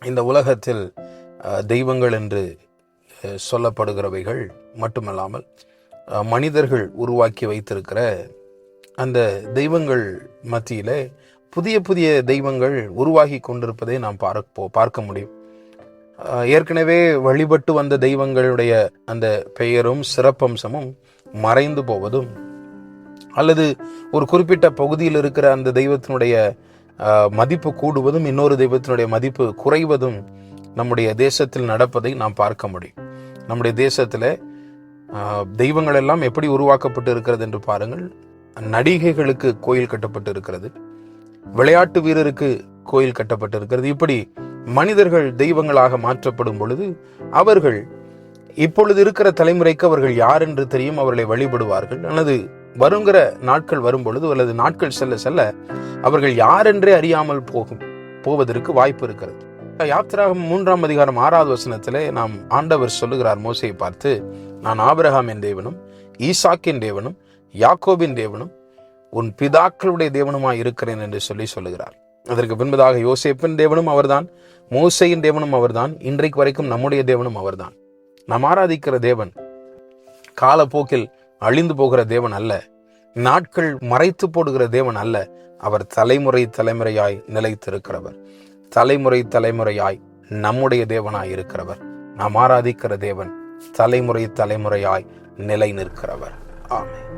இந்த உலகத்தில் தெய்வங்கள் என்று சொல்லப்படுகிறவைகள் மட்டுமல்லாமல் மனிதர்கள் உருவாக்கி வைத்திருக்கிற அந்த தெய்வங்கள் மத்தியிலே புதிய புதிய தெய்வங்கள் உருவாகி கொண்டிருப்பதை நாம் பார்க்க முடியும். ஏற்கனவே வழிபட்டு வந்த தெய்வங்களுடைய அந்த பெயரும் சிறப்பம்சமும் மறைந்து போவதும், அல்லது ஒரு குறிப்பிட்ட பகுதியில் இருக்கிற அந்த தெய்வத்தினுடைய மதிப்பு கூடுவதும், இன்னொரு தெய்வத்தினுடைய மதிப்பு குறைவதும் நம்முடைய தேசத்தில் நடப்பதை நாம் பார்க்க முடியும். நம்முடைய தேசத்தில் தெய்வங்கள் எல்லாம் எப்படி உருவாக்கப்பட்டு இருக்கிறது என்று பாருங்கள். நடிகைகளுக்கு கோயில் கட்டப்பட்டு இருக்கிறது, விளையாட்டு வீரருக்கு கோயில் கட்டப்பட்டு இருக்கிறது. இப்படி மனிதர்கள் தெய்வங்களாக மாற்றப்படும் பொழுது அவர்கள் இப்பொழுது இருக்கிற தலைமுறைக்கு அவர்கள் யார் என்று தெரியும், அவர்களை வழிபடுவார்கள். அல்லது வருங்கிற நாட்கள் வரும் பொழுது, அல்லது நாட்கள் செல்ல செல்ல அவர்கள் யார் என்றே அறியாமல் போவதற்கு வாய்ப்பு இருக்கிறது. யாத்திராகமம் 3ஆம் அதிகாரம் 6வது வசனத்திலே நாம் ஆண்டவர் சொல்லுகிறார் மோசேயை பார்த்து, நான் ஆபிரகாமின் தேவனும் ஈசாக்கின் தேவனும் யாக்கோபின் தேவனும் உன் பிதாக்களுடைய தேவனுமாய் இருக்கிறேன் என்று சொல்லுகிறார். அதற்கு பின்பதாக யோசேப்பின் தேவனும் அவர்தான், மோசேயின் தேவனும் அவர்தான், இன்றைக்கு வரைக்கும் நம்முடைய தேவனும் அவர்தான். நாம் ஆராதிக்கிற தேவன் காலப்போக்கில் அழிந்து போகிற தேவன் அல்ல, நாட்கள் மறைத்து போடுகிற தேவன் அல்ல. அவர் தலைமுறை தலைமுறையாய் நிலைத்திருக்கிறவர், தலைமுறை தலைமுறையாய் நம்முடைய தேவனாய் இருக்கிறவர். நாம் ஆராதிக்கிற தேவன் தலைமுறை தலைமுறையாய் நிலை நிற்கிறவர். ஆமென்.